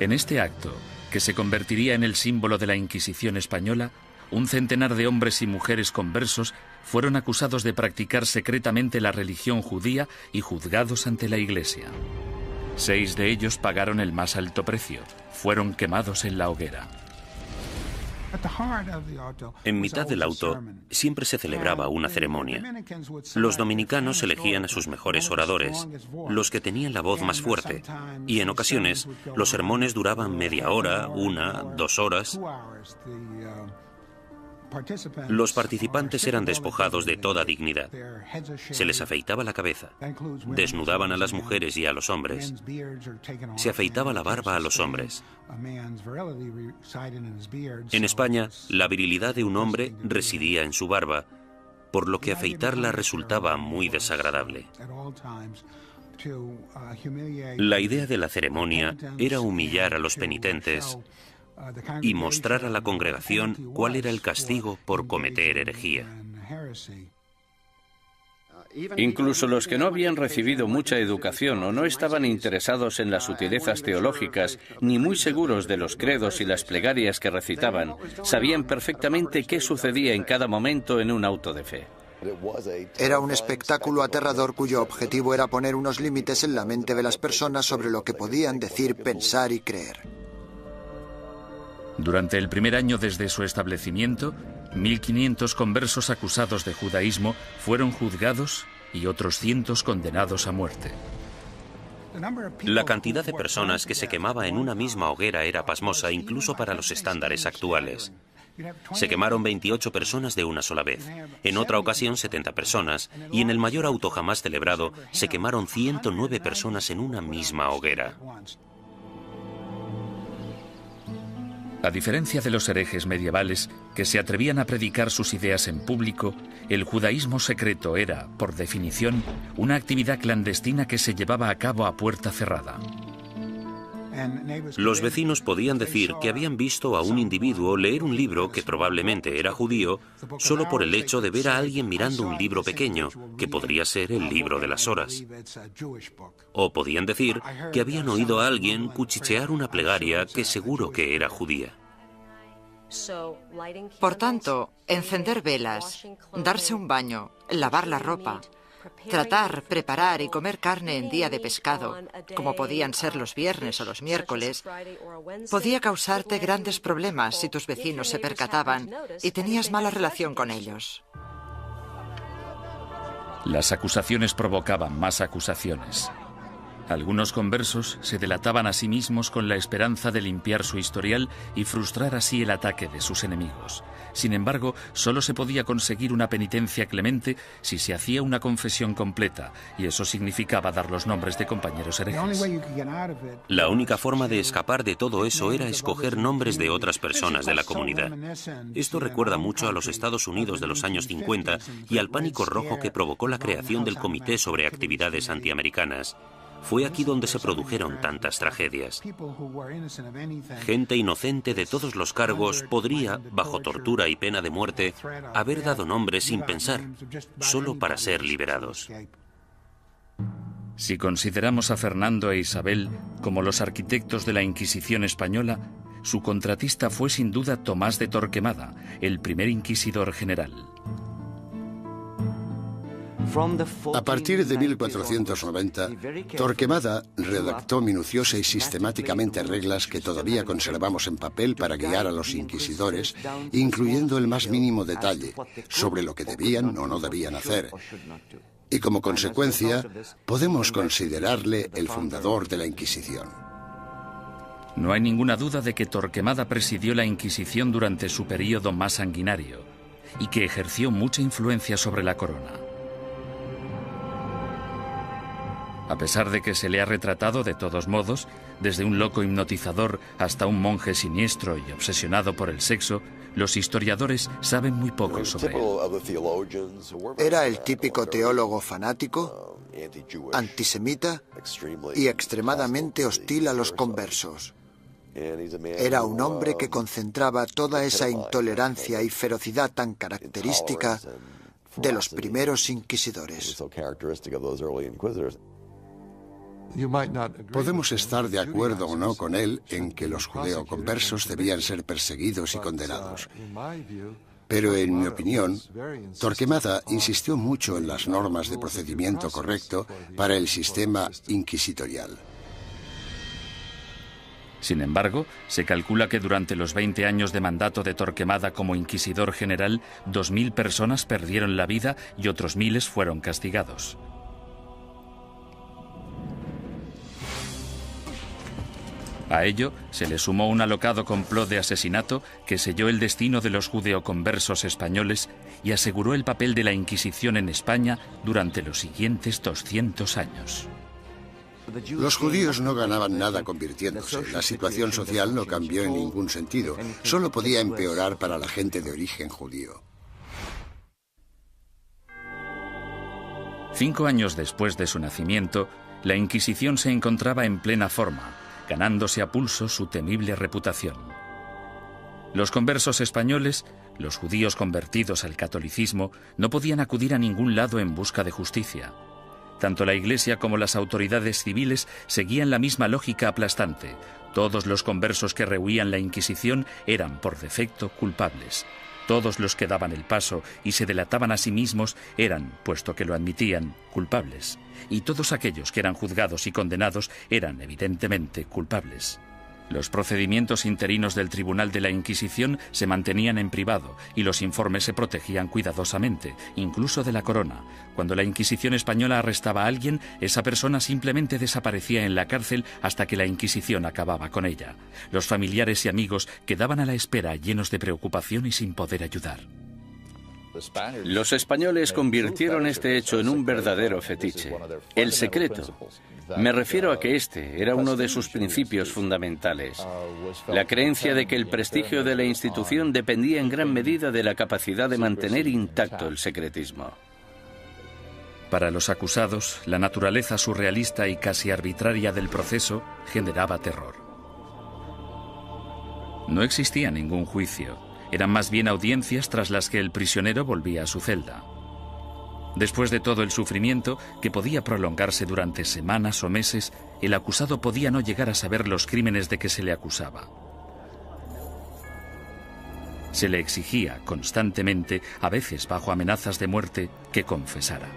En este acto, que se convertiría en el símbolo de la Inquisición española, un centenar de hombres y mujeres conversos fueron acusados de practicar secretamente la religión judía y juzgados ante la Iglesia. 6 de ellos pagaron el más alto precio. Fueron quemados en la hoguera. En mitad del auto siempre se celebraba una ceremonia. Los dominicanos elegían a sus mejores oradores, los que tenían la voz más fuerte, y en ocasiones los sermones duraban media hora, 1, 2 horas. Los participantes eran despojados de toda dignidad. Se les afeitaba la cabeza, desnudaban a las mujeres y a los hombres, se afeitaba la barba a los hombres. En España, la virilidad de un hombre residía en su barba, por lo que afeitarla resultaba muy desagradable. La idea de la ceremonia era humillar a los penitentes y mostrar a la congregación cuál era el castigo por cometer herejía. Incluso los que no habían recibido mucha educación o no estaban interesados en las sutilezas teológicas ni muy seguros de los credos y las plegarias que recitaban, sabían perfectamente qué sucedía en cada momento en un auto de fe. Era un espectáculo aterrador cuyo objetivo era poner unos límites en la mente de las personas sobre lo que podían decir, pensar y creer. Durante el primer año desde su establecimiento, 1.500 conversos acusados de judaísmo fueron juzgados y otros cientos condenados a muerte. La cantidad de personas que se quemaba en una misma hoguera era pasmosa incluso para los estándares actuales. Se quemaron 28 personas de una sola vez, en otra ocasión 70 personas, y en el mayor auto jamás celebrado se quemaron 109 personas en una misma hoguera. A diferencia de los herejes medievales que se atrevían a predicar sus ideas en público, el judaísmo secreto era, por definición, una actividad clandestina que se llevaba a cabo a puerta cerrada. Los vecinos podían decir que habían visto a un individuo leer un libro que probablemente era judío solo por el hecho de ver a alguien mirando un libro pequeño, que podría ser el libro de las horas. O podían decir que habían oído a alguien cuchichear una plegaria que seguro que era judía. Por tanto, encender velas, darse un baño, lavar la ropa, tratar, preparar y comer carne en día de pescado, como podían ser los viernes o los miércoles, podía causarte grandes problemas si tus vecinos se percataban y tenías mala relación con ellos. Las acusaciones provocaban más acusaciones. Algunos conversos se delataban a sí mismos con la esperanza de limpiar su historial y frustrar así el ataque de sus enemigos. Sin embargo, solo se podía conseguir una penitencia clemente si se hacía una confesión completa, y eso significaba dar los nombres de compañeros herejes. La única forma de escapar de todo eso era escoger nombres de otras personas de la comunidad. Esto recuerda mucho a los Estados Unidos de los años 50 y al pánico rojo que provocó la creación del Comité sobre Actividades Antiamericanas. Fue aquí donde se produjeron tantas tragedias. Gente inocente de todos los cargos podría, bajo tortura y pena de muerte, haber dado nombres sin pensar, solo para ser liberados. Si consideramos a Fernando e Isabel como los arquitectos de la Inquisición española, su contratista fue sin duda Tomás de Torquemada, el primer inquisidor general. A partir de 1490, Torquemada redactó minuciosa y sistemáticamente reglas que todavía conservamos en papel para guiar a los inquisidores, incluyendo el más mínimo detalle sobre lo que debían o no debían hacer. Y como consecuencia, podemos considerarle el fundador de la Inquisición. No hay ninguna duda de que Torquemada presidió la Inquisición durante su período más sanguinario y que ejerció mucha influencia sobre la corona. A pesar de que se le ha retratado de todos modos, desde un loco hipnotizador hasta un monje siniestro y obsesionado por el sexo, los historiadores saben muy poco sobre él. Era el típico teólogo fanático, antisemita y extremadamente hostil a los conversos. Era un hombre que concentraba toda esa intolerancia y ferocidad tan característica de los primeros inquisidores. Podemos estar de acuerdo o no con él en que los judeoconversos debían ser perseguidos y condenados. Pero en mi opinión, Torquemada insistió mucho en las normas de procedimiento correcto para el sistema inquisitorial. Sin embargo, se calcula que durante los 20 años de mandato de Torquemada como inquisidor general, 2.000 personas perdieron la vida y otros miles fueron castigados. A ello se le sumó un alocado complot de asesinato que selló el destino de los judeoconversos españoles y aseguró el papel de la Inquisición en España durante los siguientes 200 años. Los judíos no ganaban nada convirtiéndose. La situación social no cambió en ningún sentido. Solo podía empeorar para la gente de origen judío. 5 años después de su nacimiento, la Inquisición se encontraba en plena forma, ganándose a pulso su temible reputación. Los conversos españoles, los judíos convertidos al catolicismo, no podían acudir a ningún lado en busca de justicia. Tanto la Iglesia como las autoridades civiles seguían la misma lógica aplastante. Todos los conversos que rehuían la Inquisición eran, por defecto, culpables. Todos los que daban el paso y se delataban a sí mismos eran, puesto que lo admitían, culpables. Y todos aquellos que eran juzgados y condenados eran, evidentemente, culpables. Los procedimientos interinos del Tribunal de la Inquisición se mantenían en privado y los informes se protegían cuidadosamente, incluso de la corona. Cuando la Inquisición española arrestaba a alguien, esa persona simplemente desaparecía en la cárcel hasta que la Inquisición acababa con ella. Los familiares y amigos quedaban a la espera, llenos de preocupación y sin poder ayudar. Los españoles convirtieron este hecho en un verdadero fetiche. El secreto. Me refiero a que este era uno de sus principios fundamentales. La creencia de que el prestigio de la institución dependía en gran medida de la capacidad de mantener intacto el secretismo. Para los acusados, la naturaleza surrealista y casi arbitraria del proceso generaba terror. No existía ningún juicio. Eran más bien audiencias tras las que el prisionero volvía a su celda. Después de todo el sufrimiento, que podía prolongarse durante semanas o meses, el acusado podía no llegar a saber los crímenes de que se le acusaba. Se le exigía constantemente, a veces bajo amenazas de muerte, que confesara.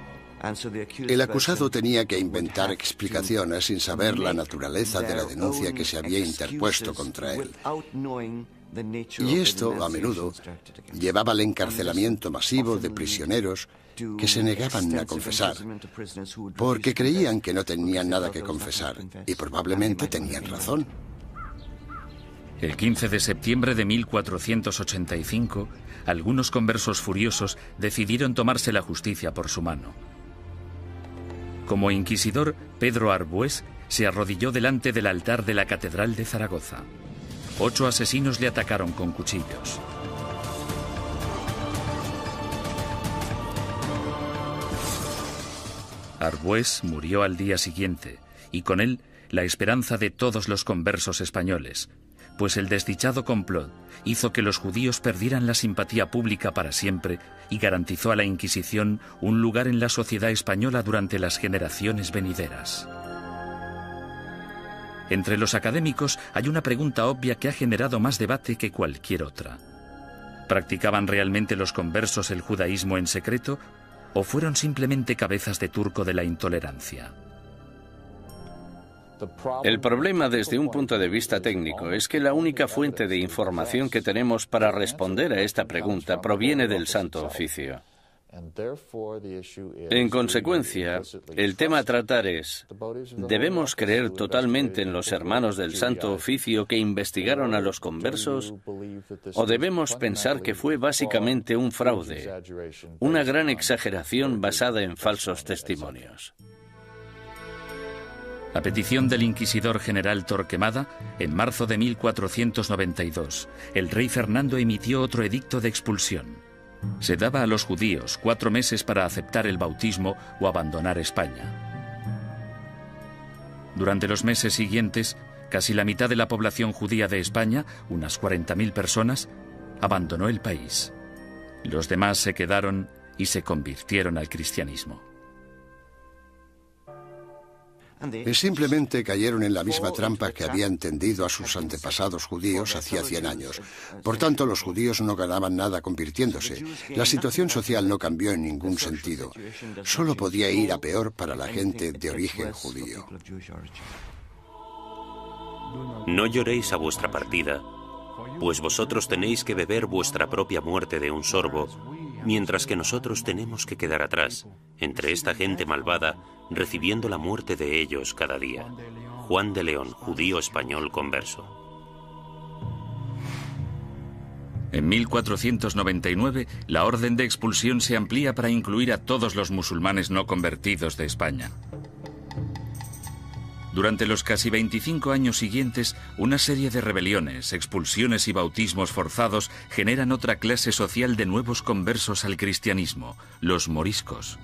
El acusado tenía que inventar explicaciones sin saber la naturaleza de la denuncia que se había interpuesto contra él. Y esto, a menudo, llevaba al encarcelamiento masivo de prisioneros que se negaban a confesar, porque creían que no tenían nada que confesar, y probablemente tenían razón. El 15 de septiembre de 1485, algunos conversos furiosos decidieron tomarse la justicia por su mano. Como inquisidor, Pedro Arbués se arrodilló delante del altar de la Catedral de Zaragoza. 8 asesinos le atacaron con cuchillos. Arbués murió al día siguiente, y con él la esperanza de todos los conversos españoles, pues el desdichado complot hizo que los judíos perdieran la simpatía pública para siempre y garantizó a la Inquisición un lugar en la sociedad española durante las generaciones venideras. Entre los académicos hay una pregunta obvia que ha generado más debate que cualquier otra. ¿Practicaban realmente los conversos el judaísmo en secreto o fueron simplemente cabezas de turco de la intolerancia? El problema desde un punto de vista técnico es que la única fuente de información que tenemos para responder a esta pregunta proviene del Santo Oficio. En consecuencia, el tema a tratar es, ¿debemos creer totalmente en los hermanos del Santo Oficio que investigaron a los conversos? ¿O debemos pensar que fue básicamente un fraude, una gran exageración basada en falsos testimonios? A petición del inquisidor general Torquemada, en marzo de 1492, el rey Fernando emitió otro edicto de expulsión. Se daba a los judíos 4 meses para aceptar el bautismo o abandonar España. Durante los meses siguientes, casi la mitad de la población judía de España, unas 40.000 personas, abandonó el país. Los demás se quedaron y se convirtieron al cristianismo. Simplemente cayeron en la misma trampa que habían tendido a sus antepasados judíos hacía 100 años. Por tanto, los judíos no ganaban nada convirtiéndose. La situación social no cambió en ningún sentido. Solo podía ir a peor para la gente de origen judío. No lloréis a vuestra partida, pues vosotros tenéis que beber vuestra propia muerte de un sorbo, mientras que nosotros tenemos que quedar atrás, entre esta gente malvada, recibiendo la muerte de ellos cada día. Juan de León, judío español converso. En 1499, la orden de expulsión se amplía para incluir a todos los musulmanes no convertidos de España. Durante los casi 25 años siguientes, una serie de rebeliones, expulsiones y bautismos forzados generan otra clase social de nuevos conversos al cristianismo, los moriscos.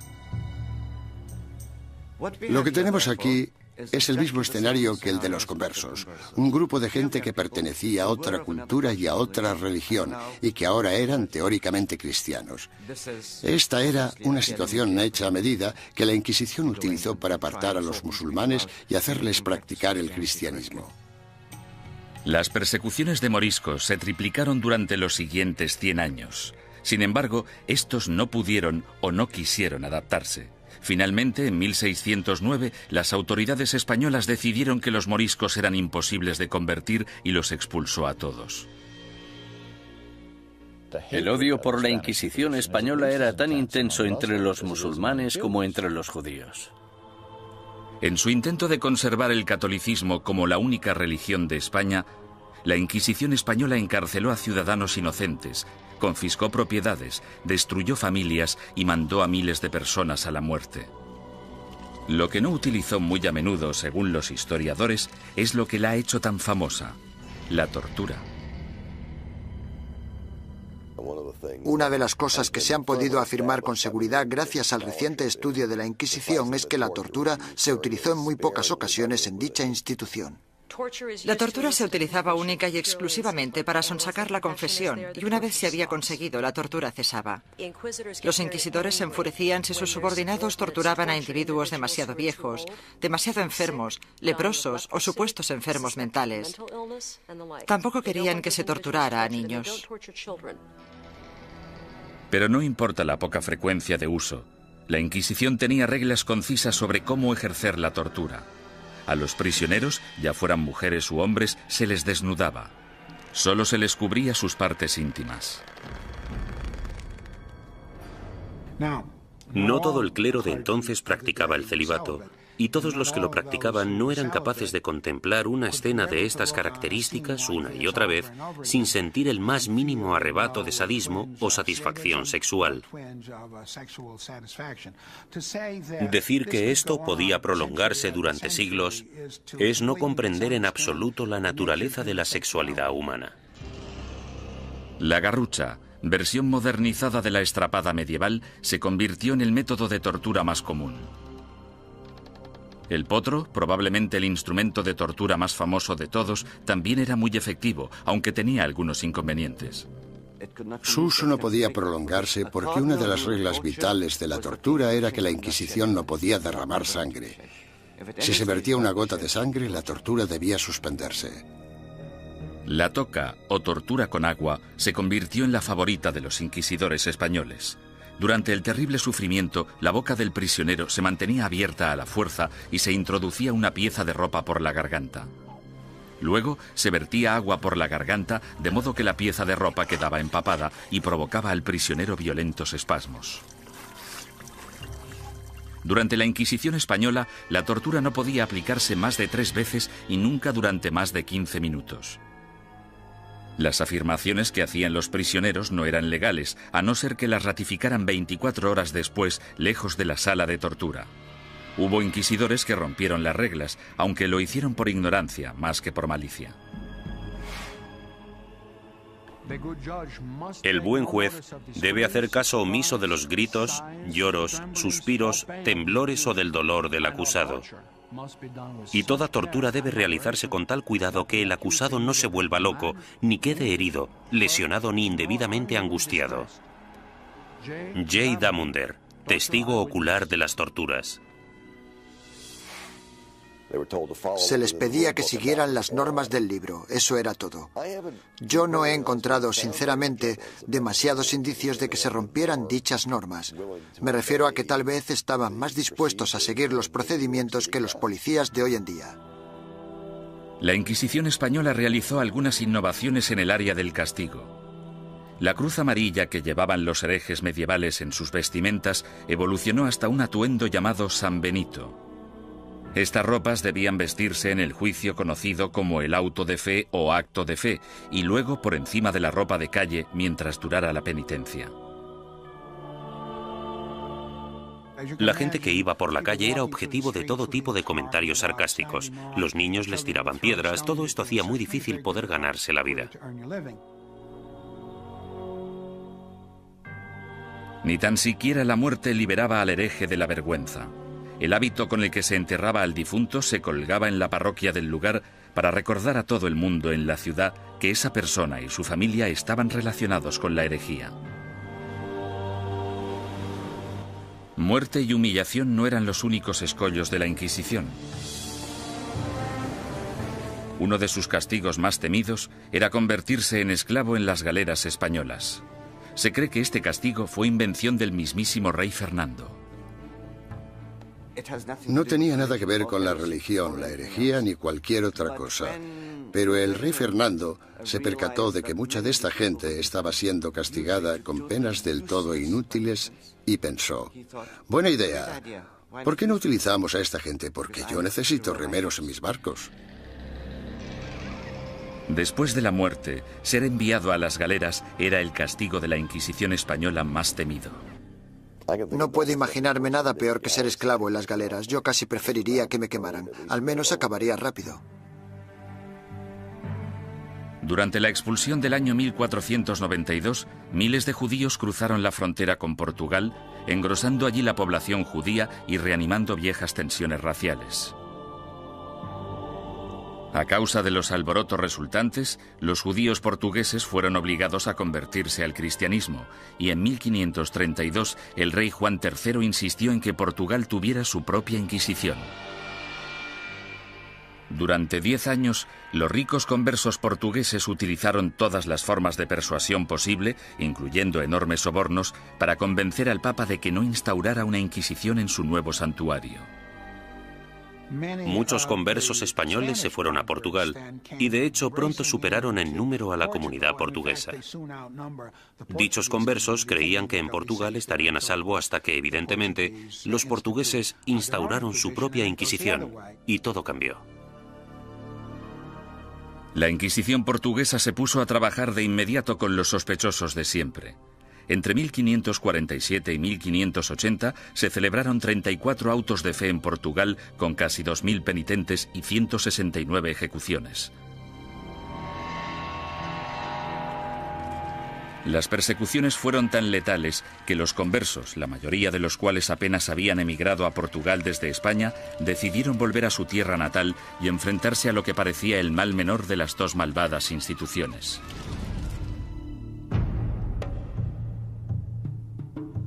Lo que tenemos aquí es el mismo escenario que el de los conversos. Un grupo de gente que pertenecía a otra cultura y a otra religión y que ahora eran teóricamente cristianos. Esta era una situación hecha a medida que la Inquisición utilizó para apartar a los musulmanes y hacerles practicar el cristianismo. Las persecuciones de moriscos se triplicaron durante los siguientes 100 años. Sin embargo, estos no pudieron o no quisieron adaptarse. Finalmente, en 1609, las autoridades españolas decidieron que los moriscos eran imposibles de convertir y los expulsó a todos. El odio por la Inquisición española era tan intenso entre los musulmanes como entre los judíos. En su intento de conservar el catolicismo como la única religión de España, la Inquisición española encarceló a ciudadanos inocentes, confiscó propiedades, destruyó familias y mandó a miles de personas a la muerte. Lo que no utilizó muy a menudo, según los historiadores, es lo que la ha hecho tan famosa: la tortura. Una de las cosas que se han podido afirmar con seguridad gracias al reciente estudio de la Inquisición es que la tortura se utilizó en muy pocas ocasiones en dicha institución. La tortura se utilizaba única y exclusivamente para sonsacar la confesión, y una vez se había conseguido, la tortura cesaba. Los inquisidores se enfurecían si sus subordinados torturaban a individuos demasiado viejos, demasiado enfermos, leprosos o supuestos enfermos mentales. Tampoco querían que se torturara a niños. Pero no importa la poca frecuencia de uso, la Inquisición tenía reglas concisas sobre cómo ejercer la tortura. A los prisioneros, ya fueran mujeres u hombres, se les desnudaba. Solo se les cubría sus partes íntimas. No todo el clero de entonces practicaba el celibato, y todos los que lo practicaban no eran capaces de contemplar una escena de estas características una y otra vez sin sentir el más mínimo arrebato de sadismo o satisfacción sexual. Decir que esto podía prolongarse durante siglos es no comprender en absoluto la naturaleza de la sexualidad humana. La garrucha, versión modernizada de la estrapada medieval, se convirtió en el método de tortura más común. El potro, probablemente el instrumento de tortura más famoso de todos, también era muy efectivo, aunque tenía algunos inconvenientes. Su uso no podía prolongarse porque una de las reglas vitales de la tortura era que la Inquisición no podía derramar sangre. Si se vertía una gota de sangre, la tortura debía suspenderse. La toca, o tortura con agua, se convirtió en la favorita de los inquisidores españoles. Durante el terrible sufrimiento, la boca del prisionero se mantenía abierta a la fuerza y se introducía una pieza de ropa por la garganta. Luego se vertía agua por la garganta, de modo que la pieza de ropa quedaba empapada y provocaba al prisionero violentos espasmos. Durante la Inquisición española, la tortura no podía aplicarse más de 3 veces y nunca durante más de 15 minutos. Las afirmaciones que hacían los prisioneros no eran legales, a no ser que las ratificaran 24 horas después, lejos de la sala de tortura. Hubo inquisidores que rompieron las reglas, aunque lo hicieron por ignorancia, más que por malicia. El buen juez debe hacer caso omiso de los gritos, lloros, suspiros, temblores o del dolor del acusado. Y toda tortura debe realizarse con tal cuidado que el acusado no se vuelva loco, ni quede herido, lesionado ni indebidamente angustiado. J. Damunder, testigo ocular de las torturas. Se les pedía que siguieran las normas del libro, eso era todo. Yo no he encontrado, sinceramente, demasiados indicios de que se rompieran dichas normas. Me refiero a que tal vez estaban más dispuestos a seguir los procedimientos que los policías de hoy en día. La Inquisición española realizó algunas innovaciones en el área del castigo. La cruz amarilla que llevaban los herejes medievales en sus vestimentas evolucionó hasta un atuendo llamado San Benito. Estas ropas debían vestirse en el juicio conocido como el auto de fe o acto de fe, y luego por encima de la ropa de calle mientras durara la penitencia. La gente que iba por la calle era objetivo de todo tipo de comentarios sarcásticos. Los niños les tiraban piedras, todo esto hacía muy difícil poder ganarse la vida. Ni tan siquiera la muerte liberaba al hereje de la vergüenza. El hábito con el que se enterraba al difunto se colgaba en la parroquia del lugar para recordar a todo el mundo en la ciudad que esa persona y su familia estaban relacionados con la herejía. Muerte y humillación no eran los únicos escollos de la Inquisición. Uno de sus castigos más temidos era convertirse en esclavo en las galeras españolas. Se cree que este castigo fue invención del mismísimo rey Fernando. No tenía nada que ver con la religión, la herejía ni cualquier otra cosa. Pero el rey Fernando se percató de que mucha de esta gente estaba siendo castigada con penas del todo inútiles y pensó, buena idea, ¿por qué no utilizamos a esta gente? Porque yo necesito remeros en mis barcos. Después de la muerte, ser enviado a las galeras era el castigo de la Inquisición española más temido. No puedo imaginarme nada peor que ser esclavo en las galeras. Yo casi preferiría que me quemaran. Al menos acabaría rápido. Durante la expulsión del año 1492, miles de judíos cruzaron la frontera con Portugal, engrosando allí la población judía y reanimando viejas tensiones raciales. A causa de los alborotos resultantes, los judíos portugueses fueron obligados a convertirse al cristianismo, y en 1532 el rey Juan III insistió en que Portugal tuviera su propia Inquisición. Durante 10 años, los ricos conversos portugueses utilizaron todas las formas de persuasión posible, incluyendo enormes sobornos, para convencer al Papa de que no instaurara una Inquisición en su nuevo santuario. Muchos conversos españoles se fueron a Portugal y de hecho pronto superaron en número a la comunidad portuguesa. Dichos conversos creían que en Portugal estarían a salvo hasta que, evidentemente, los portugueses instauraron su propia Inquisición y todo cambió. La Inquisición portuguesa se puso a trabajar de inmediato con los sospechosos de siempre. Entre 1547 y 1580 se celebraron 34 autos de fe en Portugal con casi 2000 penitentes y 169 ejecuciones. Las persecuciones fueron tan letales que los conversos, la mayoría de los cuales apenas habían emigrado a Portugal desde España, decidieron volver a su tierra natal y enfrentarse a lo que parecía el mal menor de las dos malvadas instituciones.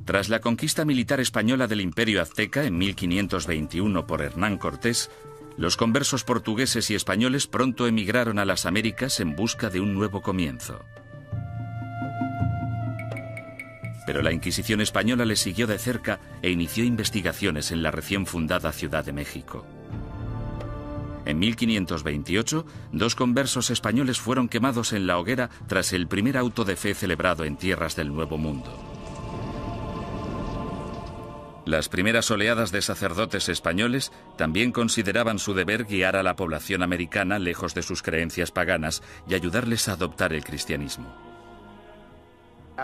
Tras la conquista militar española del Imperio Azteca en 1521 por Hernán Cortés, los conversos portugueses y españoles pronto emigraron a las Américas en busca de un nuevo comienzo. Pero la Inquisición española les siguió de cerca e inició investigaciones en la recién fundada Ciudad de México. En 1528, 2 conversos españoles fueron quemados en la hoguera tras el primer auto de fe celebrado en tierras del Nuevo Mundo. Las primeras oleadas de sacerdotes españoles también consideraban su deber guiar a la población americana lejos de sus creencias paganas y ayudarles a adoptar el cristianismo.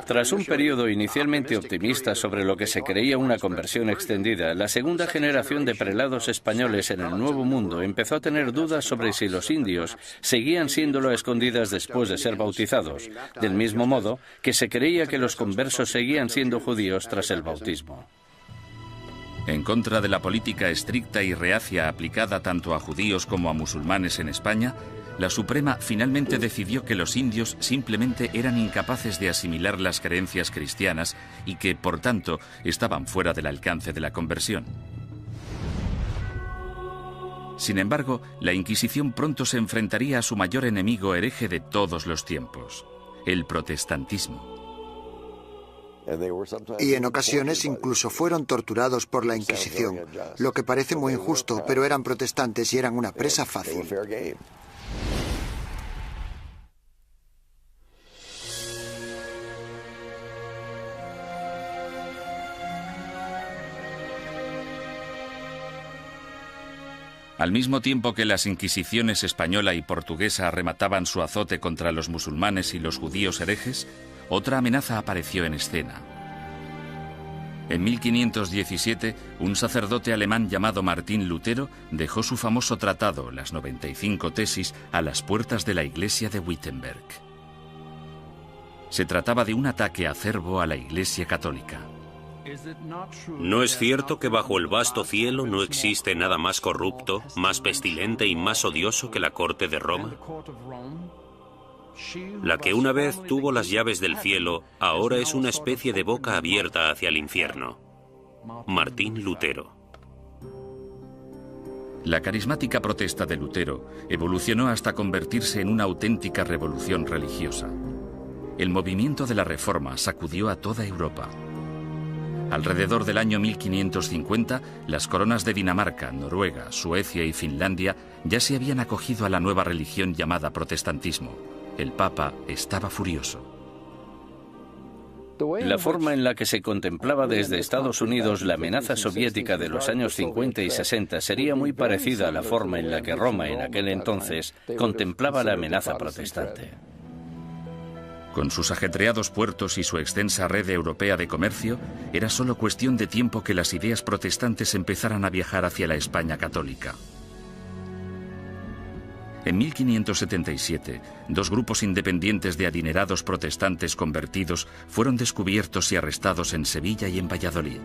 Tras un periodo inicialmente optimista sobre lo que se creía una conversión extendida, la segunda generación de prelados españoles en el Nuevo Mundo empezó a tener dudas sobre si los indios seguían siéndolo a escondidas después de ser bautizados, del mismo modo que se creía que los conversos seguían siendo judíos tras el bautismo. En contra de la política estricta y reacia aplicada tanto a judíos como a musulmanes en España, la Suprema finalmente decidió que los indios simplemente eran incapaces de asimilar las creencias cristianas y que, por tanto, estaban fuera del alcance de la conversión. Sin embargo, la Inquisición pronto se enfrentaría a su mayor enemigo hereje de todos los tiempos, el protestantismo. Y en ocasiones incluso fueron torturados por la Inquisición, lo que parece muy injusto, pero eran protestantes y eran una presa fácil. Al mismo tiempo que las inquisiciones española y portuguesa remataban su azote contra los musulmanes y los judíos herejes, otra amenaza apareció en escena. En 1517, un sacerdote alemán llamado Martín Lutero dejó su famoso tratado, las 95 tesis, a las puertas de la iglesia de Wittenberg. Se trataba de un ataque acerbo a la Iglesia católica. ¿No es cierto que bajo el vasto cielo no existe nada más corrupto, más pestilente y más odioso que la corte de Roma? La que una vez tuvo las llaves del cielo, ahora es una especie de boca abierta hacia el infierno. Martín Lutero. La carismática protesta de Lutero evolucionó hasta convertirse en una auténtica revolución religiosa. El movimiento de la Reforma sacudió a toda Europa. Alrededor del año 1550, las coronas de Dinamarca, Noruega, Suecia y Finlandia ya se habían acogido a la nueva religión llamada protestantismo. El Papa estaba furioso. La forma en la que se contemplaba desde Estados Unidos la amenaza soviética de los años 50 y 60 sería muy parecida a la forma en la que Roma en aquel entonces contemplaba la amenaza protestante. Con sus ajetreados puertos y su extensa red europea de comercio, era solo cuestión de tiempo que las ideas protestantes empezaran a viajar hacia la España católica. En 1577, dos grupos independientes de adinerados protestantes convertidos fueron descubiertos y arrestados en Sevilla y en Valladolid.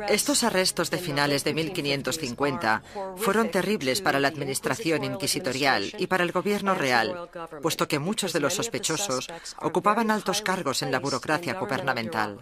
Estos arrestos de finales de 1550 fueron terribles para la administración inquisitorial y para el gobierno real, puesto que muchos de los sospechosos ocupaban altos cargos en la burocracia gubernamental.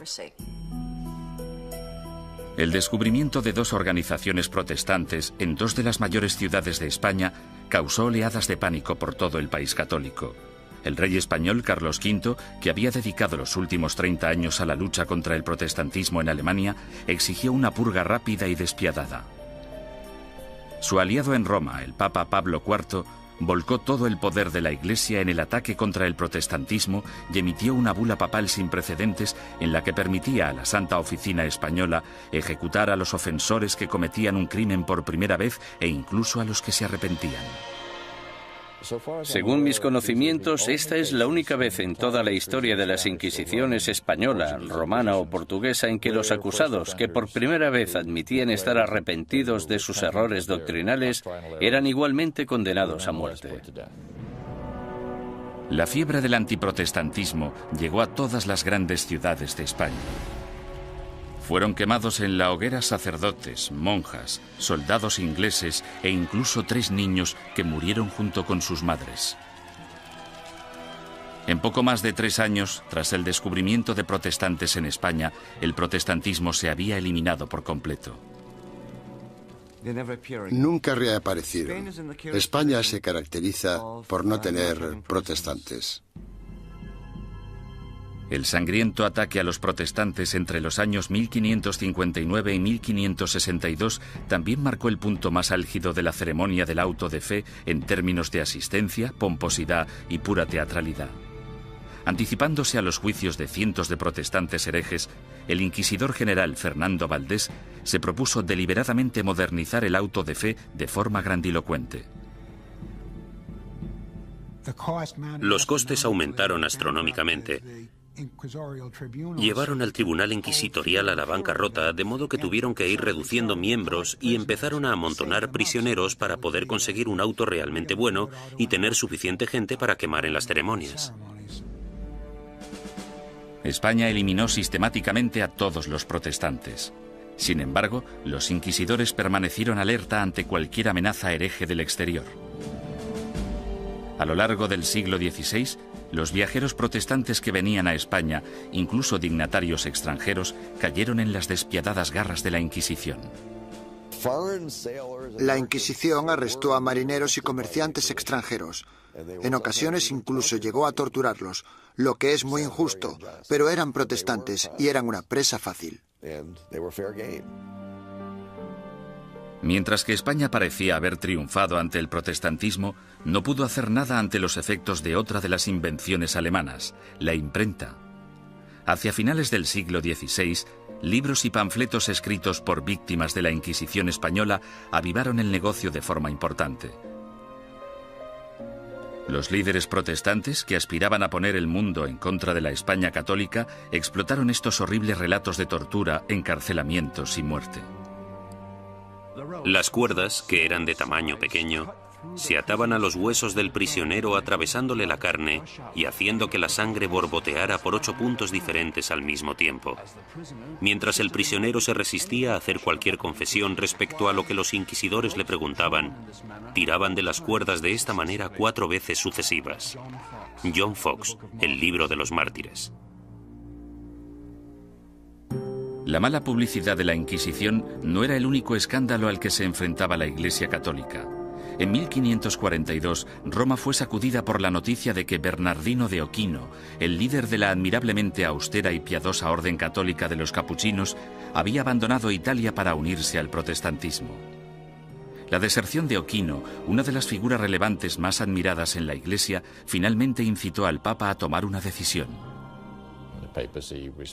El descubrimiento de dos organizaciones protestantes en dos de las mayores ciudades de España causó oleadas de pánico por todo el país católico. El rey español Carlos V, que había dedicado los últimos 30 años a la lucha contra el protestantismo en Alemania, exigió una purga rápida y despiadada. Su aliado en Roma, el Papa Pablo IV, volcó todo el poder de la Iglesia en el ataque contra el protestantismo y emitió una bula papal sin precedentes en la que permitía a la Santa Oficina Española ejecutar a los ofensores que cometían un crimen por primera vez e incluso a los que se arrepentían. Según mis conocimientos, esta es la única vez en toda la historia de las Inquisiciones española, romana o portuguesa en que los acusados, que por primera vez admitían estar arrepentidos de sus errores doctrinales, eran igualmente condenados a muerte. La fiebre del antiprotestantismo llegó a todas las grandes ciudades de España. Fueron quemados en la hoguera sacerdotes, monjas, soldados ingleses e incluso 3 niños que murieron junto con sus madres. En poco más de 3 años, tras el descubrimiento de protestantes en España, el protestantismo se había eliminado por completo. Nunca reaparecieron. España se caracteriza por no tener protestantes. El sangriento ataque a los protestantes entre los años 1559 y 1562 también marcó el punto más álgido de la ceremonia del auto de fe en términos de asistencia, pomposidad y pura teatralidad. Anticipándose a los juicios de cientos de protestantes herejes, el inquisidor general Fernando Valdés se propuso deliberadamente modernizar el auto de fe de forma grandilocuente. Los costes aumentaron astronómicamente. Llevaron al tribunal inquisitorial a la bancarrota, de modo que tuvieron que ir reduciendo miembros y empezaron a amontonar prisioneros para poder conseguir un auto realmente bueno y tener suficiente gente para quemar en las ceremonias. España eliminó sistemáticamente a todos los protestantes. Sin embargo, los inquisidores permanecieron alerta ante cualquier amenaza hereje del exterior. A lo largo del siglo XVI, los viajeros protestantes que venían a España, incluso dignatarios extranjeros, cayeron en las despiadadas garras de la Inquisición. La Inquisición arrestó a marineros y comerciantes extranjeros. En ocasiones incluso llegó a torturarlos, lo que es muy injusto, pero eran protestantes y eran una presa fácil. Mientras que España parecía haber triunfado ante el protestantismo, no pudo hacer nada ante los efectos de otra de las invenciones alemanas, la imprenta. Hacia finales del siglo XVI, libros y panfletos escritos por víctimas de la Inquisición española avivaron el negocio de forma importante. Los líderes protestantes, que aspiraban a poner el mundo en contra de la España católica, explotaron estos horribles relatos de tortura, encarcelamientos y muerte. Las cuerdas, que eran de tamaño pequeño, se ataban a los huesos del prisionero atravesándole la carne y haciendo que la sangre borboteara por 8 puntos diferentes al mismo tiempo. Mientras el prisionero se resistía a hacer cualquier confesión respecto a lo que los inquisidores le preguntaban, tiraban de las cuerdas de esta manera 4 veces sucesivas. John Foxe, El libro de los mártires. La mala publicidad de la Inquisición no era el único escándalo al que se enfrentaba la Iglesia católica. En 1542, Roma fue sacudida por la noticia de que Bernardino de Ochino, el líder de la admirablemente austera y piadosa orden católica de los capuchinos, había abandonado Italia para unirse al protestantismo. La deserción de Ochino, una de las figuras relevantes más admiradas en la Iglesia, finalmente incitó al Papa a tomar una decisión.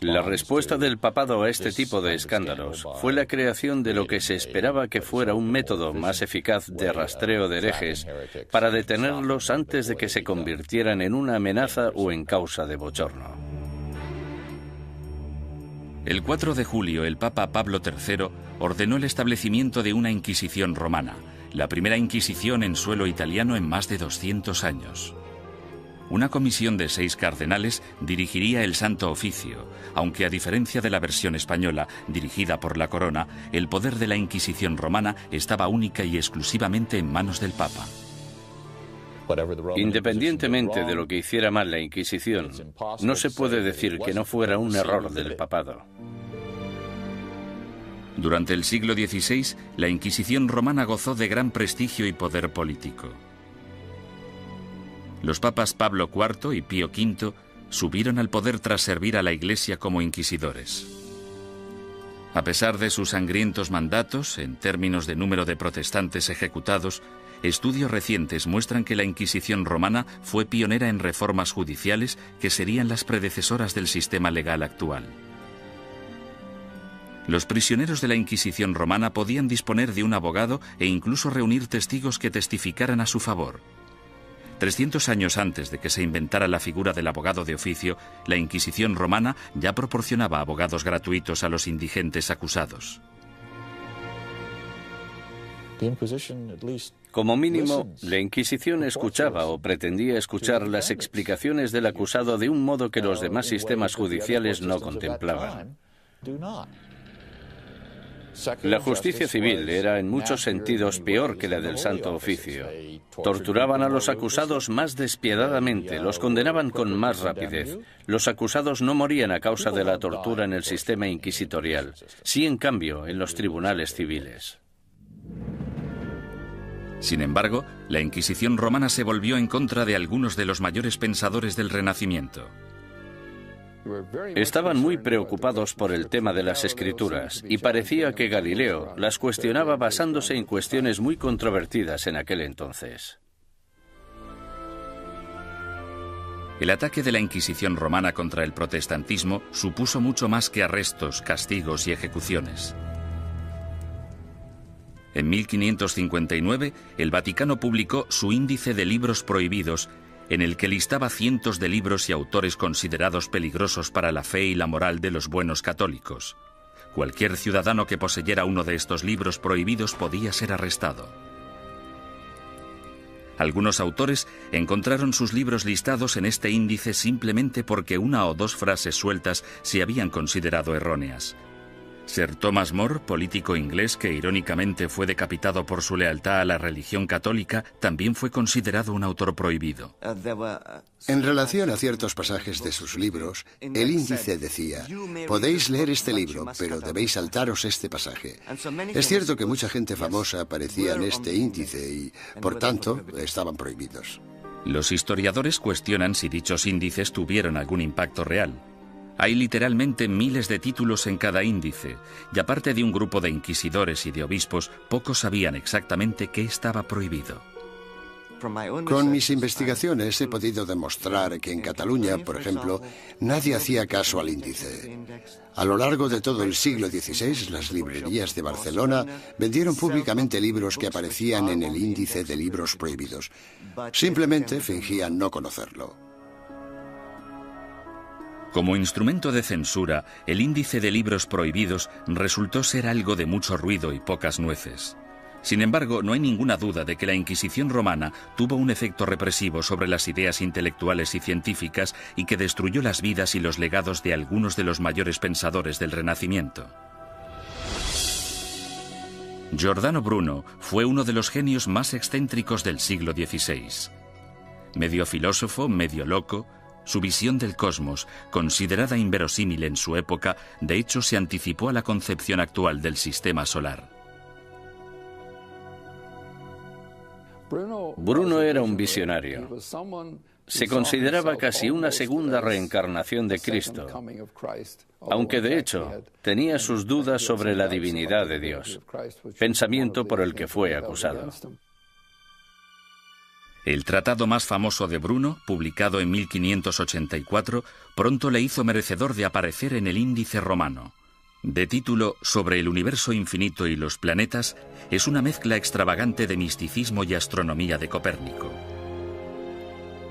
La respuesta del papado a este tipo de escándalos fue la creación de lo que se esperaba que fuera un método más eficaz de rastreo de herejes para detenerlos antes de que se convirtieran en una amenaza o en causa de bochorno. El 4 de julio, el Papa Pablo III ordenó el establecimiento de una Inquisición romana, la primera Inquisición en suelo italiano en más de 200 años. Una comisión de 6 cardenales dirigiría el Santo Oficio, aunque a diferencia de la versión española, dirigida por la corona, el poder de la Inquisición romana estaba única y exclusivamente en manos del Papa. Independientemente de lo que hiciera mal la Inquisición, no se puede decir que no fuera un error del papado. Durante el siglo XVI, la Inquisición romana gozó de gran prestigio y poder político. Los papas Pablo IV y Pío V subieron al poder tras servir a la Iglesia como inquisidores. A pesar de sus sangrientos mandatos, en términos de número de protestantes ejecutados, estudios recientes muestran que la Inquisición romana fue pionera en reformas judiciales que serían las predecesoras del sistema legal actual. Los prisioneros de la Inquisición romana podían disponer de un abogado e incluso reunir testigos que testificaran a su favor. 300 años antes de que se inventara la figura del abogado de oficio, la Inquisición romana ya proporcionaba abogados gratuitos a los indigentes acusados. Como mínimo, la Inquisición escuchaba o pretendía escuchar las explicaciones del acusado de un modo que los demás sistemas judiciales no contemplaban. La justicia civil era en muchos sentidos peor que la del Santo Oficio. Torturaban a los acusados más despiadadamente, los condenaban con más rapidez. Los acusados no morían a causa de la tortura en el sistema inquisitorial, sí en cambio en los tribunales civiles. Sin embargo, la Inquisición romana se volvió en contra de algunos de los mayores pensadores del Renacimiento. Estaban muy preocupados por el tema de las escrituras y parecía que Galileo las cuestionaba basándose en cuestiones muy controvertidas en aquel entonces. El ataque de la Inquisición romana contra el protestantismo supuso mucho más que arrestos, castigos y ejecuciones. En 1559, el Vaticano publicó su Índice de Libros Prohibidos, en el que listaba cientos de libros y autores considerados peligrosos para la fe y la moral de los buenos católicos. Cualquier ciudadano que poseyera uno de estos libros prohibidos podía ser arrestado. Algunos autores encontraron sus libros listados en este índice simplemente porque una o dos frases sueltas se habían considerado erróneas. Sir Thomas More, político inglés que irónicamente fue decapitado por su lealtad a la religión católica, también fue considerado un autor prohibido. En relación a ciertos pasajes de sus libros, el índice decía: podéis leer este libro, pero debéis saltaros este pasaje. Es cierto que mucha gente famosa aparecía en este índice y, por tanto, estaban prohibidos. Los historiadores cuestionan si dichos índices tuvieron algún impacto real. Hay literalmente miles de títulos en cada índice, y aparte de un grupo de inquisidores y de obispos, pocos sabían exactamente qué estaba prohibido. Con mis investigaciones he podido demostrar que en Cataluña, por ejemplo, nadie hacía caso al índice. A lo largo de todo el siglo XVI, las librerías de Barcelona vendieron públicamente libros que aparecían en el índice de libros prohibidos. Simplemente fingían no conocerlo. Como instrumento de censura, el índice de libros prohibidos resultó ser algo de mucho ruido y pocas nueces. Sin embargo, no hay ninguna duda de que la Inquisición romana tuvo un efecto represivo sobre las ideas intelectuales y científicas y que destruyó las vidas y los legados de algunos de los mayores pensadores del Renacimiento. Giordano Bruno fue uno de los genios más excéntricos del siglo XVI. Medio filósofo, medio loco, su visión del cosmos, considerada inverosímil en su época, de hecho se anticipó a la concepción actual del sistema solar. Bruno era un visionario. Se consideraba casi una segunda reencarnación de Cristo, aunque de hecho tenía sus dudas sobre la divinidad de Dios, pensamiento por el que fue acusado. El tratado más famoso de Bruno, publicado en 1584, pronto le hizo merecedor de aparecer en el índice romano. De título Sobre el universo infinito y los planetas, es una mezcla extravagante de misticismo y astronomía de Copérnico.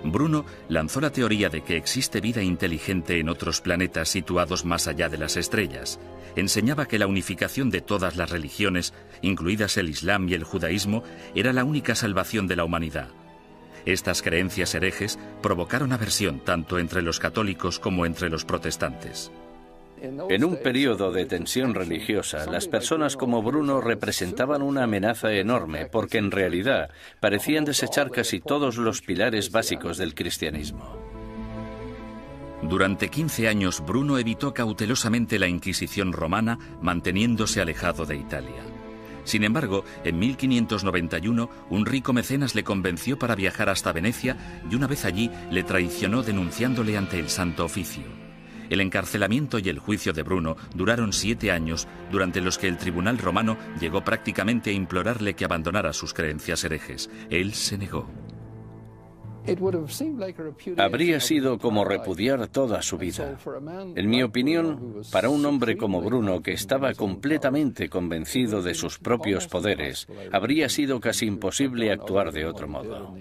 Bruno lanzó la teoría de que existe vida inteligente en otros planetas situados más allá de las estrellas. Enseñaba que la unificación de todas las religiones, incluidas el Islam y el judaísmo, era la única salvación de la humanidad. Estas creencias herejes provocaron aversión tanto entre los católicos como entre los protestantes. En un periodo de tensión religiosa, las personas como Bruno representaban una amenaza enorme porque en realidad parecían desechar casi todos los pilares básicos del cristianismo. Durante 15 años, Bruno evitó cautelosamente la Inquisición romana, manteniéndose alejado de Italia. Sin embargo, en 1591, un rico mecenas le convenció para viajar hasta Venecia y una vez allí le traicionó denunciándole ante el Santo Oficio. El encarcelamiento y el juicio de Bruno duraron 7 años, durante los que el tribunal romano llegó prácticamente a implorarle que abandonara sus creencias herejes. Él se negó. Habría sido como repudiar toda su vida. En mi opinión, para un hombre como Bruno, que estaba completamente convencido de sus propios poderes, habría sido casi imposible actuar de otro modo.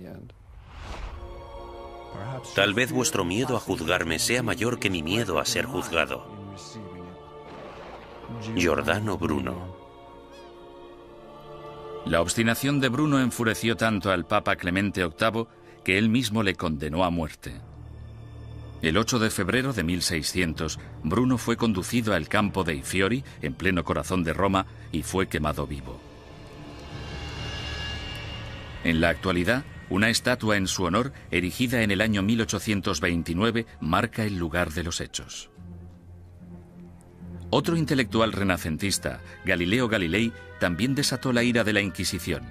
Tal vez vuestro miedo a juzgarme sea mayor que mi miedo a ser juzgado. Giordano Bruno. La obstinación de Bruno enfureció tanto al Papa Clemente VIII que él mismo le condenó a muerte. El 8 de febrero de 1600, Bruno fue conducido al campo dei Fiori, en pleno corazón de Roma, y fue quemado vivo. En la actualidad, una estatua en su honor, erigida en el año 1829, marca el lugar de los hechos. Otro intelectual renacentista, Galileo Galilei, también desató la ira de la Inquisición.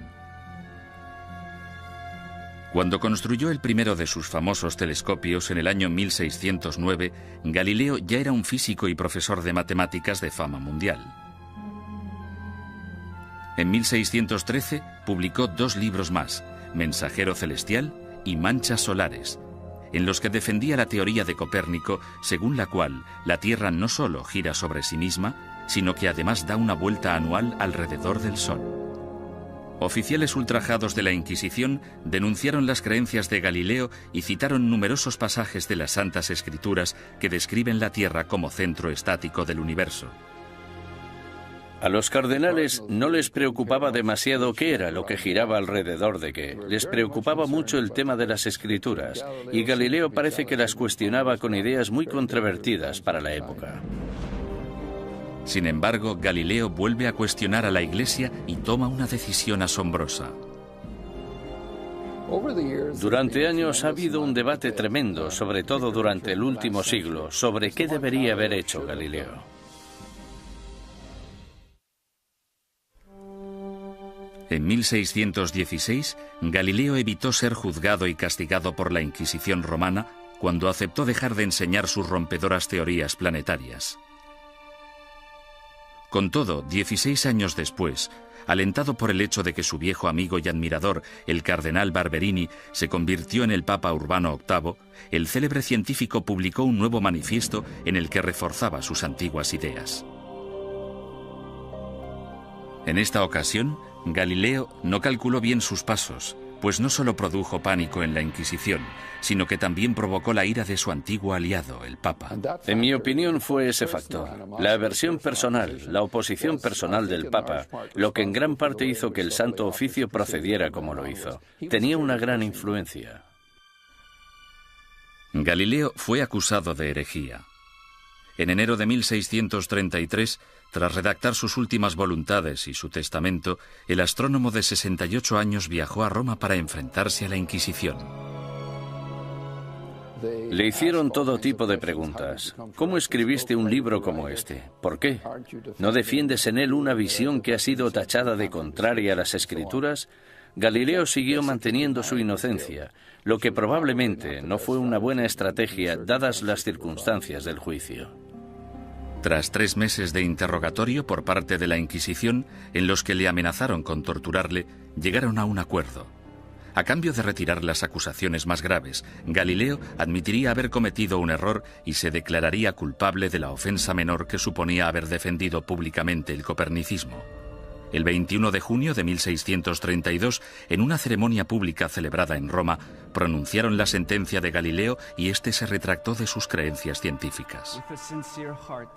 Cuando construyó el primero de sus famosos telescopios en el año 1609, Galileo ya era un físico y profesor de matemáticas de fama mundial. En 1613 publicó 2 libros más, Mensajero Celestial y Manchas Solares, en los que defendía la teoría de Copérnico, según la cual la Tierra no solo gira sobre sí misma, sino que además da una vuelta anual alrededor del Sol. Oficiales ultrajados de la Inquisición denunciaron las creencias de Galileo y citaron numerosos pasajes de las Santas Escrituras que describen la Tierra como centro estático del universo. A los cardenales no les preocupaba demasiado qué era lo que giraba alrededor de qué. Les preocupaba mucho el tema de las escrituras, y Galileo parece que las cuestionaba con ideas muy controvertidas para la época. Sin embargo, Galileo vuelve a cuestionar a la Iglesia y toma una decisión asombrosa. Durante años ha habido un debate tremendo, sobre todo durante el último siglo, sobre qué debería haber hecho Galileo. En 1616, Galileo evitó ser juzgado y castigado por la Inquisición romana cuando aceptó dejar de enseñar sus rompedoras teorías planetarias. Con todo, 16 años después, alentado por el hecho de que su viejo amigo y admirador, el cardenal Barberini, se convirtió en el Papa Urbano VIII, el célebre científico publicó un nuevo manifiesto en el que reforzaba sus antiguas ideas. En esta ocasión, Galileo no calculó bien sus pasos, pues no solo produjo pánico en la Inquisición, sino que también provocó la ira de su antiguo aliado, el Papa. En mi opinión fue ese factor, la aversión personal, la oposición personal del Papa, lo que en gran parte hizo que el Santo Oficio procediera como lo hizo. Tenía una gran influencia. Galileo fue acusado de herejía. En enero de 1633, tras redactar sus últimas voluntades y su testamento, el astrónomo de 68 años viajó a Roma para enfrentarse a la Inquisición. Le hicieron todo tipo de preguntas. ¿Cómo escribiste un libro como este? ¿Por qué? ¿No defiendes en él una visión que ha sido tachada de contraria a las Escrituras? Galileo siguió manteniendo su inocencia, lo que probablemente no fue una buena estrategia dadas las circunstancias del juicio. Tras 3 meses de interrogatorio por parte de la Inquisición, en los que le amenazaron con torturarle, llegaron a un acuerdo. A cambio de retirar las acusaciones más graves, Galileo admitiría haber cometido un error y se declararía culpable de la ofensa menor que suponía haber defendido públicamente el copernicismo. El 21 de junio de 1632, en una ceremonia pública celebrada en Roma, pronunciaron la sentencia de Galileo y éste se retractó de sus creencias científicas.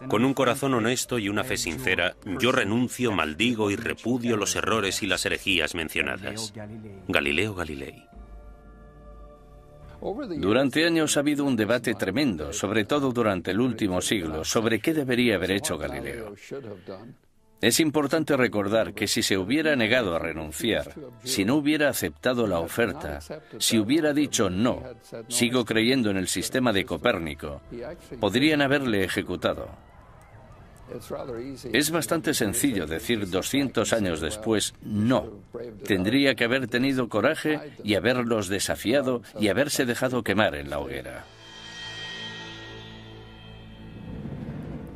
Con un corazón honesto y una fe sincera, yo renuncio, maldigo y repudio los errores y las herejías mencionadas. Galileo Galilei. Durante años ha habido un debate tremendo, sobre todo durante el último siglo, sobre qué debería haber hecho Galileo. Es importante recordar que si se hubiera negado a renunciar, si no hubiera aceptado la oferta, si hubiera dicho no, sigo creyendo en el sistema de Copérnico, podrían haberle ejecutado. Es bastante sencillo decir 200 años después no. Tendría que haber tenido coraje y haberlos desafiado y haberse dejado quemar en la hoguera.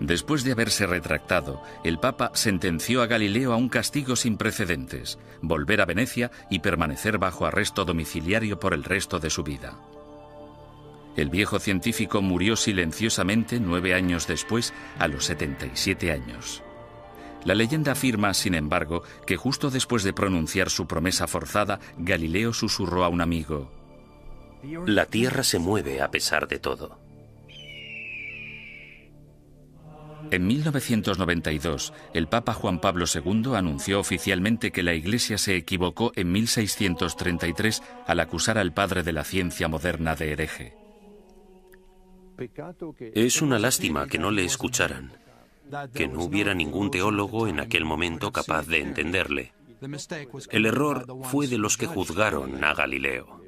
Después de haberse retractado, el Papa sentenció a Galileo a un castigo sin precedentes, volver a Venecia y permanecer bajo arresto domiciliario por el resto de su vida. El viejo científico murió silenciosamente 9 años después, a los 77 años. La leyenda afirma, sin embargo, que justo después de pronunciar su promesa forzada, Galileo susurró a un amigo: La Tierra se mueve a pesar de todo. En 1992, el Papa Juan Pablo II anunció oficialmente que la Iglesia se equivocó en 1633 al acusar al padre de la ciencia moderna de hereje. Es una lástima que no le escucharan, que no hubiera ningún teólogo en aquel momento capaz de entenderle. El error fue de los que juzgaron a Galileo.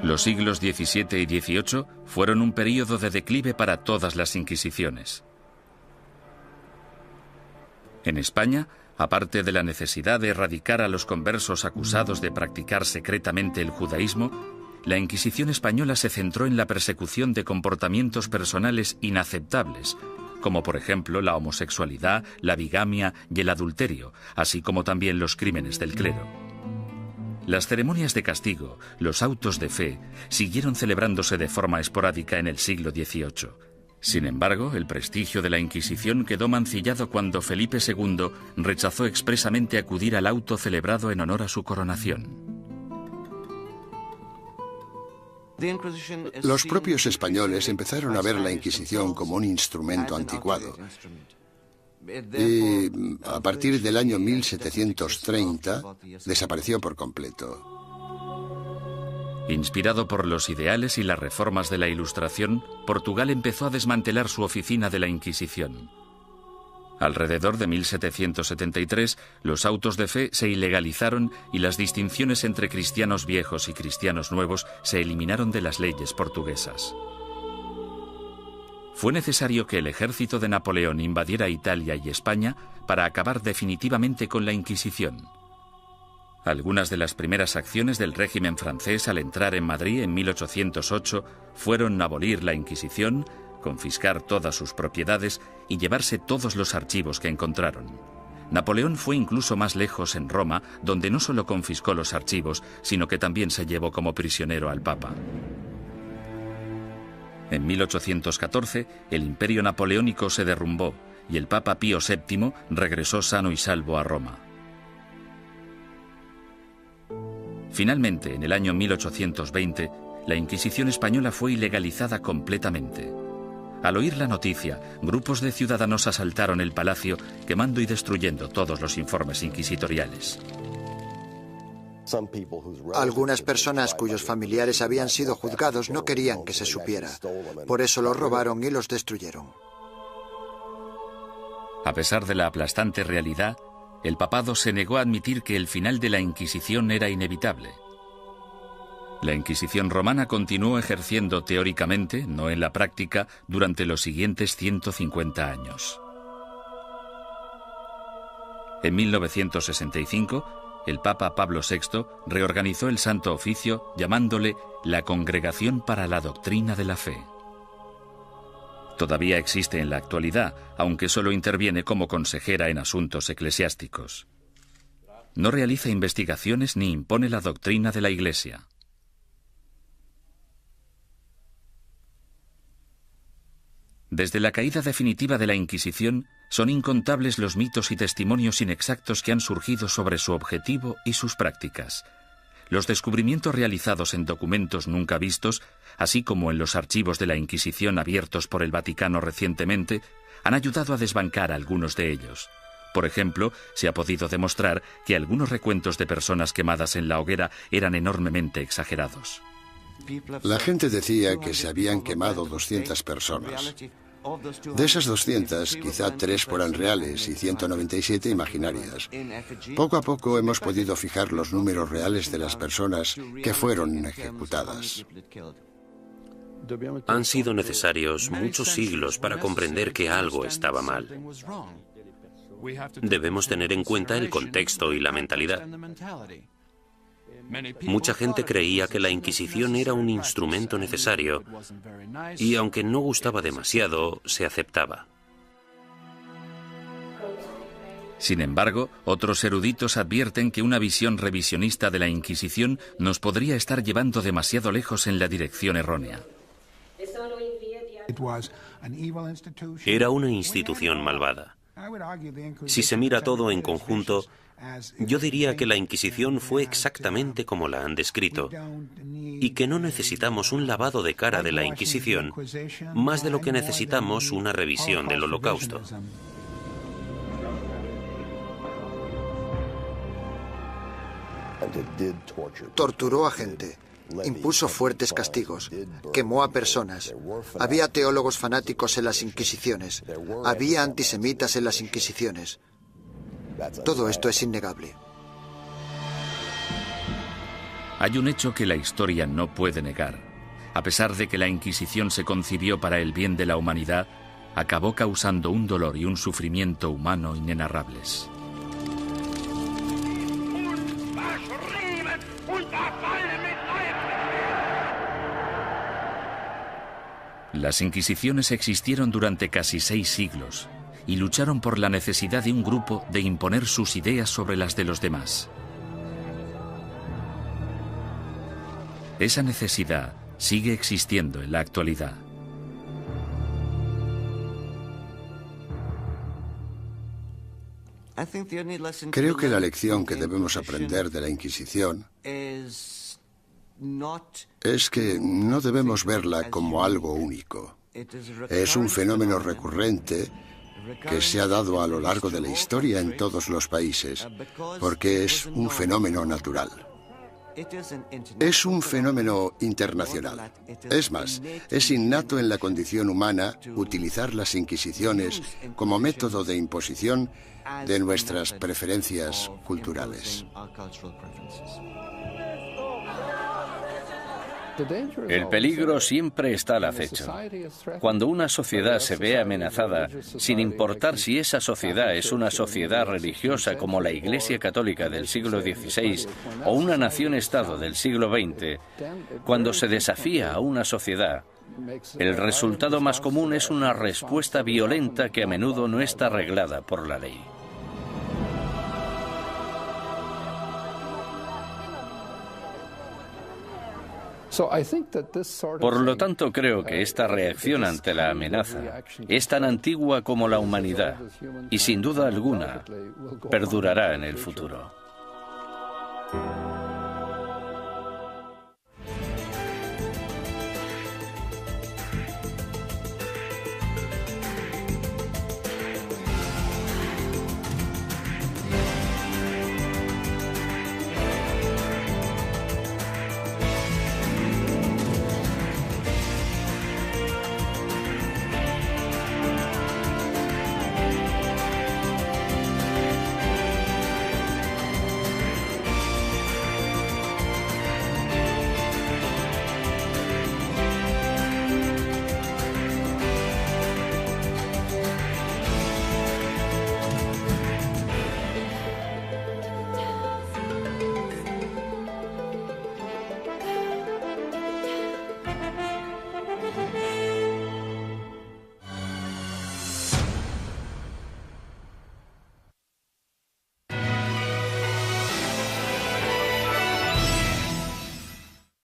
Los siglos XVII y XVIII fueron un período de declive para todas las inquisiciones. En España, aparte de la necesidad de erradicar a los conversos acusados de practicar secretamente el judaísmo, la Inquisición española se centró en la persecución de comportamientos personales inaceptables, como por ejemplo la homosexualidad, la bigamia y el adulterio, así como también los crímenes del clero. Las ceremonias de castigo, los autos de fe, siguieron celebrándose de forma esporádica en el siglo XVIII. Sin embargo, el prestigio de la Inquisición quedó mancillado cuando Felipe II rechazó expresamente acudir al auto celebrado en honor a su coronación. Los propios españoles empezaron a ver la Inquisición como un instrumento anticuado. Y a partir del año 1730 desapareció por completo. Inspirado por los ideales y las reformas de la Ilustración, Portugal empezó a desmantelar su oficina de la Inquisición. Alrededor de 1773, los autos de fe se ilegalizaron y las distinciones entre cristianos viejos y cristianos nuevos se eliminaron de las leyes portuguesas. Fue necesario que el ejército de Napoleón invadiera Italia y España para acabar definitivamente con la Inquisición. Algunas de las primeras acciones del régimen francés al entrar en Madrid en 1808 fueron abolir la Inquisición, confiscar todas sus propiedades y llevarse todos los archivos que encontraron. Napoleón fue incluso más lejos en Roma, donde no solo confiscó los archivos, sino que también se llevó como prisionero al Papa. En 1814, el imperio napoleónico se derrumbó y el Papa Pío VII regresó sano y salvo a Roma. Finalmente, en el año 1820, la Inquisición española fue ilegalizada completamente. Al oír la noticia, grupos de ciudadanos asaltaron el palacio, quemando y destruyendo todos los informes inquisitoriales. Algunas personas cuyos familiares habían sido juzgados no querían que se supiera. Por eso los robaron y los destruyeron. A pesar de la aplastante realidad, el papado se negó a admitir que el final de la Inquisición era inevitable. La Inquisición romana continuó ejerciendo teóricamente, no en la práctica, durante los siguientes 150 años. En 1965, el Papa Pablo VI reorganizó el Santo Oficio llamándole la Congregación para la Doctrina de la Fe. Todavía existe en la actualidad, aunque solo interviene como consejera en asuntos eclesiásticos. No realiza investigaciones ni impone la doctrina de la Iglesia. Desde la caída definitiva de la Inquisición, son incontables los mitos y testimonios inexactos que han surgido sobre su objetivo y sus prácticas. Los descubrimientos realizados en documentos nunca vistos, así como en los archivos de la Inquisición abiertos por el Vaticano recientemente, han ayudado a desbancar algunos de ellos. Por ejemplo, se ha podido demostrar que algunos recuentos de personas quemadas en la hoguera eran enormemente exagerados. La gente decía que se habían quemado 200 personas. De esas 200, quizá 3 fueran reales y 197 imaginarias. Poco a poco hemos podido fijar los números reales de las personas que fueron ejecutadas. Han sido necesarios muchos siglos para comprender que algo estaba mal. Debemos tener en cuenta el contexto y la mentalidad. Mucha gente creía que la Inquisición era un instrumento necesario y, aunque no gustaba demasiado, se aceptaba. Sin embargo, otros eruditos advierten que una visión revisionista de la Inquisición nos podría estar llevando demasiado lejos en la dirección errónea. Era una institución malvada. Si se mira todo en conjunto, yo diría que la Inquisición fue exactamente como la han descrito y que no necesitamos un lavado de cara de la Inquisición más de lo que necesitamos una revisión del Holocausto. Torturó a gente, impuso fuertes castigos, quemó a personas. Había teólogos fanáticos en las Inquisiciones, había antisemitas en las Inquisiciones. Todo esto es innegable. Hay un hecho que la historia no puede negar. A pesar de que la Inquisición se concibió para el bien de la humanidad, acabó causando un dolor y un sufrimiento humano inenarrables. Las Inquisiciones existieron durante casi 6 siglos y lucharon por la necesidad de un grupo de imponer sus ideas sobre las de los demás. Esa necesidad sigue existiendo en la actualidad. Creo que la lección que debemos aprender de la Inquisición es que no debemos verla como algo único. Es un fenómeno recurrente que se ha dado a lo largo de la historia en todos los países, porque es un fenómeno natural. Es un fenómeno internacional. Es más, es innato en la condición humana utilizar las inquisiciones como método de imposición de nuestras preferencias culturales. El peligro siempre está al acecho. Cuando una sociedad se ve amenazada, sin importar si esa sociedad es una sociedad religiosa como la Iglesia Católica del siglo XVI o una nación-estado del siglo XX, cuando se desafía a una sociedad, el resultado más común es una respuesta violenta que a menudo no está reglada por la ley. Por lo tanto, creo que esta reacción ante la amenaza es tan antigua como la humanidad y, sin duda alguna, perdurará en el futuro.